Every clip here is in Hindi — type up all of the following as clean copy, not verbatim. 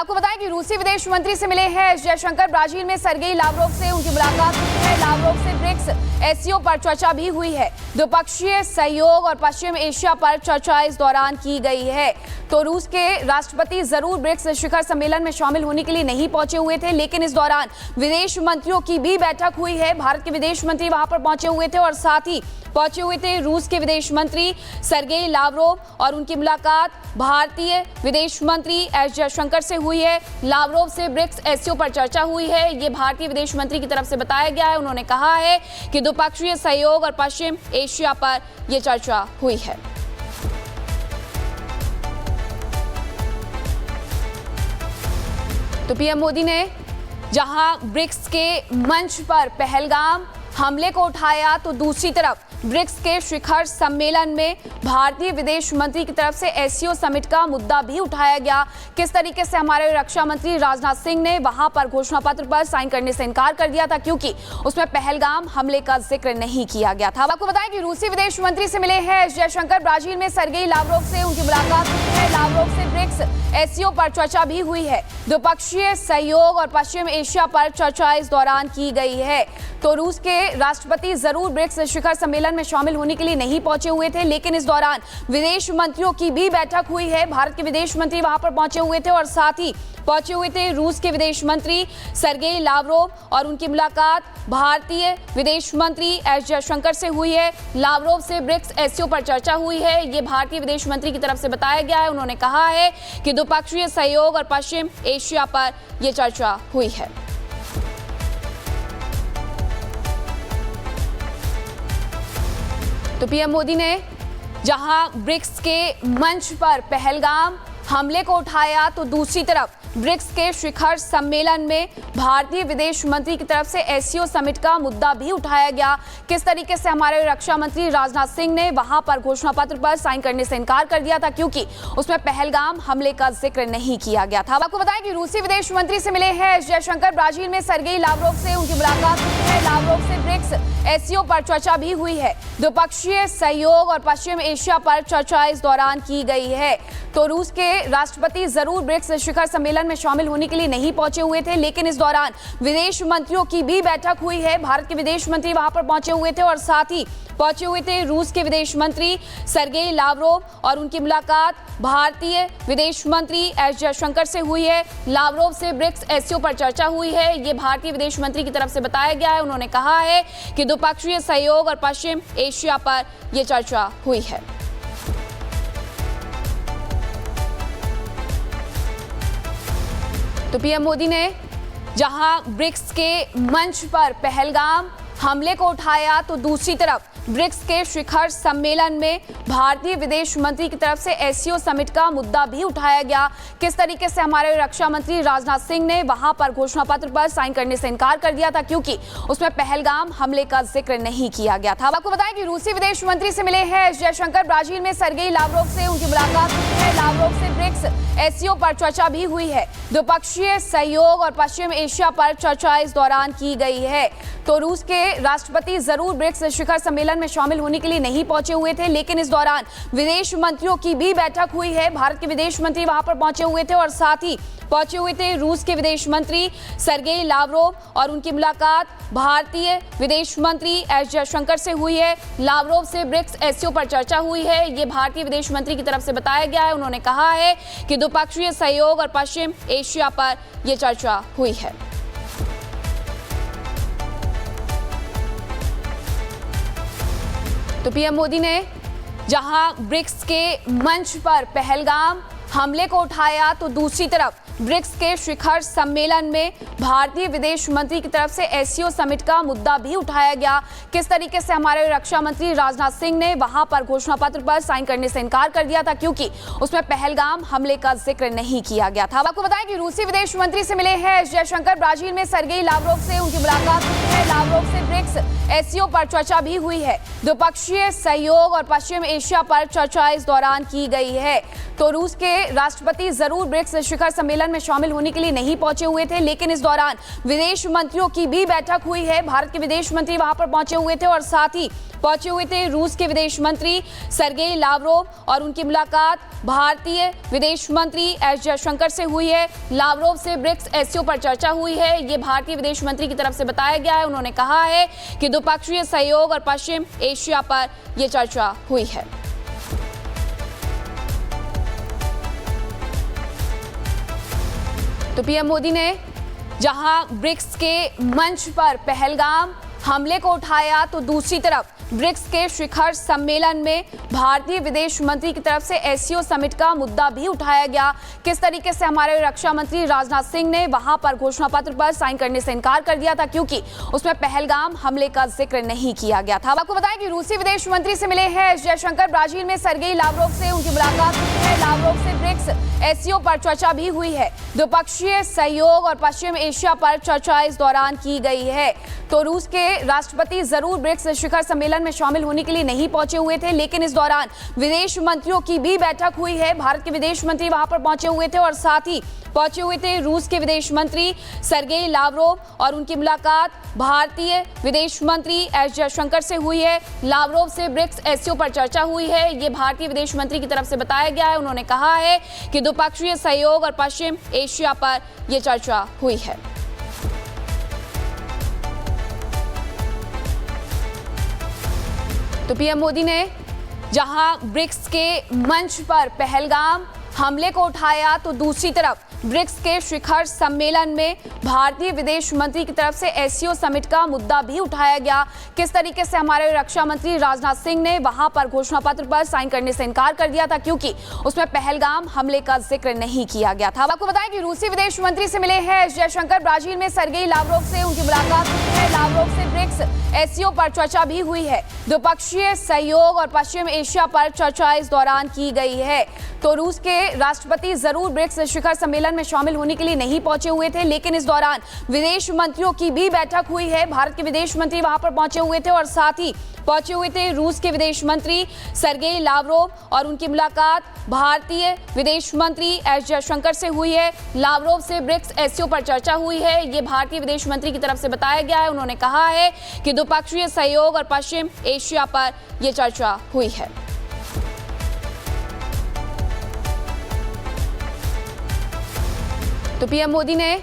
आपको बताएं कि रूसी विदेश मंत्री से मिले हैं एस जयशंकर। ब्राजील में सर्गेई लावरोव से उनकी मुलाकात हुई है। लावरोव से ब्रिक्स एससीओ पर चर्चा भी हुई है। द्विपक्षीय सहयोग और पश्चिम एशिया पर चर्चा इस दौरान की गई है। तो रूस के राष्ट्रपति जरूर ब्रिक्स शिखर सम्मेलन में शामिल होने के लिए नहीं पहुंचे हुए थे, लेकिन इस दौरान विदेश मंत्रियों की भी बैठक हुई है। भारत के विदेश मंत्री वहां पर पहुंचे हुए थे और साथ ही पहुंचे हुए थे रूस के विदेश मंत्री सर्गेई लावरोव और उनकी मुलाकात भारतीय विदेश मंत्री एस जयशंकर से हुई है। लावरोव से ब्रिक्स एससीओ पर चर्चा हुई है, ये भारतीय विदेश मंत्री की तरफ से बताया गया है। उन्होंने कहा है कि द्विपक्षीय सहयोग और पश्चिम एशिया पर यह चर्चा हुई है। तो पीएम मोदी ने जहां ब्रिक्स के मंच पर पहलगाम हमले को उठाया, तो दूसरी तरफ ब्रिक्स के शिखर सम्मेलन में भारतीय विदेश मंत्री की तरफ से एससीओ समिट का मुद्दा भी उठाया गया। किस तरीके से हमारे रक्षा मंत्री राजनाथ सिंह ने वहां पर घोषणा पत्र पर साइन करने से इनकार कर दिया था, क्योंकि उसमें पहलगाम हमले का जिक्र नहीं किया गया था। आपको बताएं कि रूसी विदेश मंत्री से मिले हैं एस जयशंकर। ब्राजील में सर्गेई लावरोव से उनकी मुलाकात हुई है। लावरोव से ब्रिक्स एससीओ पर चर्चा भी हुई है। द्विपक्षीय सहयोग और पश्चिम एशिया पर चर्चा इस दौरान की गई है। तो रूस के राष्ट्रपति जरूर ब्रिक्स शिखर सम्मेलन में शामिल होने के लिए नहीं पहुंचे हुए थे, लेकिन इस दौरान विदेश मंत्रियों की भी बैठक हुई है। भारत के विदेश मंत्री वहां पर पहुंचे हुए थे और साथ ही पहुंचे हुए थे रूस के विदेश मंत्री सर्गेई लावरोव और उनकी मुलाकात भारतीय विदेश मंत्री एस जयशंकर से हुई है। लावरोव से ब्रिक्स एससीओ पर चर्चा हुई है, ये भारतीय विदेश मंत्री की तरफ से बताया गया है। उन्होंने कहा है कि द्विपक्षीय सहयोग और पश्चिम एशिया पर यह चर्चा हुई है। तो पीएम मोदी ने जहां ब्रिक्स के मंच पर पहलगाम हमले को उठाया, तो दूसरी तरफ ब्रिक्स के शिखर सम्मेलन में भारतीय विदेश मंत्री की तरफ से एससीओ समिट का मुद्दा भी उठाया गया। किस तरीके से हमारे रक्षा मंत्री राजनाथ सिंह ने वहां पर घोषणा पत्र पर साइन करने से इनकार कर दिया था, क्योंकि उसमें पहलगाम हमले का जिक्र नहीं किया गया था। आपको बताएं कि रूसी विदेश मंत्री से मिले हैं एस जयशंकर। ब्राजील में सर्गेई लावरोव से उनकी मुलाकात हुई है। लावरोव से ब्रिक्स एससीओ पर चर्चा भी हुई है। द्विपक्षीय सहयोग और पश्चिम एशिया पर चर्चा इस दौरान की गई है। तो रूस के राष्ट्रपति जरूर ब्रिक्स शिखर सम्मेलन में शामिल होने के लिए नहीं पहुंचे हुए थे, लेकिन इस दौरान विदेश मंत्रियों की भी बैठक हुई है। भारत के विदेश मंत्री वहां पर पहुंचे हुए थे और साथ ही पहुंचे हुए थे रूस के विदेश मंत्री सर्गेई लावरोव और उनकी मुलाकात भारतीय विदेश मंत्री एस जयशंकर से हुई है। लावरोव से ब्रिक्स एससीओ पर चर्चा हुई है, ये भारतीय विदेश मंत्री की तरफ से बताया गया है। उन्होंने कहा है कि द्विपक्षीय सहयोग और पश्चिम एशिया पर यह चर्चा हुई है। तो पीएम मोदी ने जहां ब्रिक्स के मंच पर पहलगाम हमले को उठाया, तो दूसरी तरफ ब्रिक्स के शिखर सम्मेलन में भारतीय विदेश मंत्री की तरफ से एससीओ समिट का मुद्दा भी उठाया गया। किस तरीके से हमारे रक्षा मंत्री राजनाथ सिंह ने वहां पर घोषणा पत्र पर साइन करने से इनकार कर दिया था, क्योंकि उसमें पहलगाम हमले का जिक्र नहीं किया गया था। आपको बताएं कि रूसी विदेश मंत्री से मिले हैं एस जयशंकर। ब्राजील में सर्गेई लावरोव से उनकी मुलाकात हुई है। लावरोव से ब्रिक्स एससीओ पर चर्चा भी हुई है। द्विपक्षीय सहयोग और पश्चिम एशिया पर चर्चा इस दौरान की गई है। तो रूस के राष्ट्रपति जरूर ब्रिक्स शिखर सम्मेलन में शामिल होने के लिए नहीं पहुंचे हुए थे, लेकिन इस दौरान विदेश मंत्रियों की भी बैठक हुई है। भारत के विदेश मंत्री वहां पर पहुंचे हुए थे और साथ ही पहुंचे हुए थे रूस के विदेश मंत्री सर्गेई लावरोव और उनकी मुलाकात भारतीय विदेश मंत्री एस जयशंकर से हुई है। लावरोव से ब्रिक्स एससीओ पर चर्चा हुई है, ये भारतीय विदेश मंत्री की तरफ से बताया गया है। उन्होंने कहा है कि द्विपक्षीय सहयोग और पश्चिम एशिया पर यह चर्चा हुई है। तो पीएम मोदी ने जहां ब्रिक्स के मंच पर पहलगाम हमले को उठाया, तो दूसरी तरफ ब्रिक्स के शिखर सम्मेलन में भारतीय विदेश मंत्री की तरफ से एससीओ समिट का मुद्दा भी उठाया गया। किस तरीके से हमारे रक्षा मंत्री राजनाथ सिंह ने वहां पर घोषणा पत्र पर साइन करने से इनकार कर दिया था, क्योंकि उसमें पहलगाम हमले का जिक्र नहीं किया गया था। आपको बताएं कि रूसी विदेश मंत्री से मिले हैं एस जयशंकर। ब्राजील में सर्गेई लावरोव से उनकी मुलाकात हुई है। लावरोव से ब्रिक्स एससीओ पर चर्चा भी हुई है। द्विपक्षीय सहयोग और पश्चिम एशिया पर चर्चा इस दौरान की गई है। तो रूस के राष्ट्रपति जरूर ब्रिक्स शिखर सम्मेलन में शामिल होने के लिए नहीं पहुंचे हुए थे, लेकिन इस दौरान विदेश मंत्रियों की भी बैठक हुई है। भारत के विदेश मंत्री वहां पर पहुंचे हुए थे और साथ ही पहुंचे हुए थे रूस के विदेश मंत्री सर्गेई लावरोव और उनकी मुलाकात भारतीय विदेश मंत्री एस जयशंकर से हुई है। लावरोव से ब्रिक्स एससीओ पर चर्चा हुई है, ये भारतीय विदेश मंत्री की तरफ से बताया गया है। उन्होंने कहा है कि द्विपक्षीय सहयोग और पश्चिम एशिया पर यह चर्चा हुई है। तो पीएम मोदी ने जहां ब्रिक्स के मंच पर पहलगाम हमले को उठाया, तो दूसरी तरफ ब्रिक्स के शिखर सम्मेलन में भारतीय विदेश मंत्री की तरफ से एससीओ समिट का मुद्दा भी उठाया गया। किस तरीके से हमारे रक्षा मंत्री राजनाथ सिंह ने वहां पर घोषणा पत्र पर साइन करने से इनकार कर दिया था, क्योंकि उसमें पहलगाम हमले का जिक्र नहीं किया गया था। आपको बताएं कि रूसी विदेश मंत्री से मिले हैं एस जयशंकर। ब्राजील में सर्गेई लावरोव से उनकी मुलाकात हुई है। लावरोव से ब्रिक्स एससीओ पर चर्चा भी हुई है। द्विपक्षीय सहयोग और पश्चिम एशिया पर चर्चा इस दौरान की गई है। तो रूस के राष्ट्रपति जरूर ब्रिक्स शिखर सम्मेलन में शामिल होने के लिए नहीं पहुंचे हुए थे, लेकिन इस दौरान विदेश मंत्रियों की भी बैठक हुई है। भारत के विदेश मंत्री वहां पर पहुंचे हुए थे और साथ ही पहुंचे हुए थे रूस के विदेश मंत्री सर्गेई लावरोव और उनकी मुलाकात भारतीय विदेश मंत्री एस जयशंकर से हुई है। लावरोव से ब्रिक्स एससीओ पर चर्चा हुई है, ये भारतीय विदेश मंत्री की तरफ से बताया गया है। उन्होंने कहा है कि द्विपक्षीय सहयोग और पश्चिम एशिया पर यह चर्चा हुई है। तो पीएम मोदी ने जहां ब्रिक्स के मंच पर पहलगाम हमले को उठाया, तो दूसरी तरफ ब्रिक्स के शिखर सम्मेलन में भारतीय विदेश मंत्री की तरफ से एससीओ समिट का मुद्दा भी उठाया गया। किस तरीके से हमारे रक्षा मंत्री राजनाथ सिंह ने वहां पर घोषणा पत्र पर साइन करने से इनकार कर दिया था, क्योंकि उसमें पहलगाम हमले का जिक्र नहीं किया गया था। आपको बताएं कि रूसी विदेश मंत्री से मिले हैं एस जयशंकर। ब्राजील में सर्गेई लावरोव से उनकी मुलाकात हुई है। लावरोव से ब्रिक्स एससीओ पर चर्चा भी हुई है। द्विपक्षीय सहयोग और पश्चिम एशिया पर चर्चा इस दौरान की गई है। तो रूस के राष्ट्रपति जरूर ब्रिक्स शिखर सम्मेलन में शामिल होने के लिए नहीं पहुंचे हुए थे, लेकिन इस दौरान विदेश मंत्रियों की भी बैठक हुई है। भारत के विदेश मंत्री वहां पर पहुंचे हुए थे और साथ ही पहुंचे हुए थे रूस के विदेश मंत्री सर्गेई लावरोव और उनकी मुलाकात भारतीय विदेश मंत्री एस जयशंकर से हुई है। लावरोव से ब्रिक्स एससीओ पर चर्चा हुई है, ये भारतीय विदेश मंत्री की तरफ से बताया गया है। उन्होंने कहा है कि द्विपक्षीय सहयोग और पश्चिम एशिया पर यह चर्चा हुई है। तो पीएम मोदी ने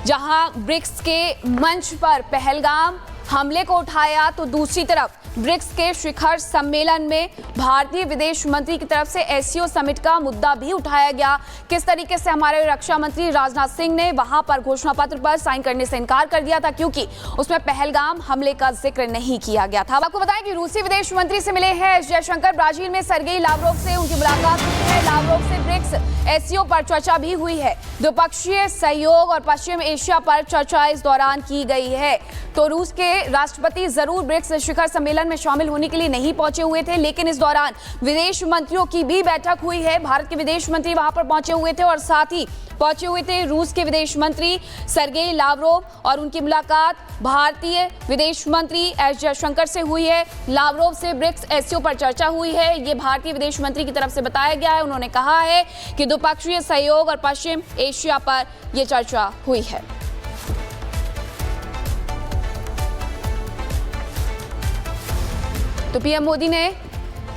जहां ब्रिक्स के मंच पर पहलगाम हमले को उठाया, तो दूसरी तरफ ब्रिक्स के शिखर सम्मेलन में भारतीय विदेश मंत्री की तरफ से एससीओ समिट का मुद्दा भी उठाया गया। किस तरीके से हमारे रक्षा मंत्री राजनाथ सिंह ने वहां पर घोषणा पत्र पर साइन करने से इनकार कर दिया था, क्योंकि उसमें पहलगाम हमले का जिक्र नहीं किया गया था। आपको बताएं कि रूसी विदेश मंत्री से मिले हैं एस जयशंकर। ब्राजील में सर्गेई लावरोव से उनकी मुलाकात हुई है। लावरोव से ब्रिक्स एससीओ पर चर्चा भी हुई है। द्विपक्षीय सहयोग और पश्चिम एशिया पर चर्चा इस दौरान की गई है। तो रूस के राष्ट्रपति जरूर ब्रिक्स शिखर सम्मेलन में शामिल होने के लिए नहीं पहुंचे हुए थे, लेकिन इस दौरान विदेश मंत्रियों की भी बैठक हुई है। भारत के विदेश मंत्री वहां पर पहुंचे हुए थे और साथ ही पहुंचे हुए थे रूस के विदेश मंत्री सर्गेई लावरोव और उनकी मुलाकात भारतीय विदेश मंत्री एस जयशंकर से हुई है। लावरोव से ब्रिक्स एससीओ पर चर्चा हुई है, ये भारतीय विदेश मंत्री की तरफ से बताया गया है। उन्होंने कहा है कि द्विपक्षीय सहयोग और पश्चिम एशिया पर यह चर्चा हुई है। तो पीएम मोदी ने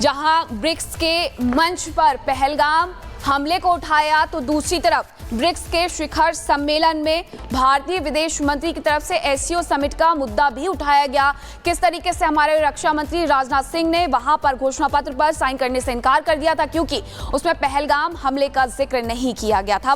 जहां ब्रिक्स के मंच पर पहलगाम हमले को उठाया, तो दूसरी तरफ ब्रिक्स के शिखर सम्मेलन में भारतीय विदेश मंत्री की तरफ से एससीओ समिट का मुद्दा भी उठाया गया। किस तरीके से हमारे रक्षा मंत्री राजनाथ सिंह ने वहां पर घोषणा पत्र पर साइन करने से इनकार कर दिया था, क्योंकि उसमें पहलगाम हमले का जिक्र नहीं किया गया था।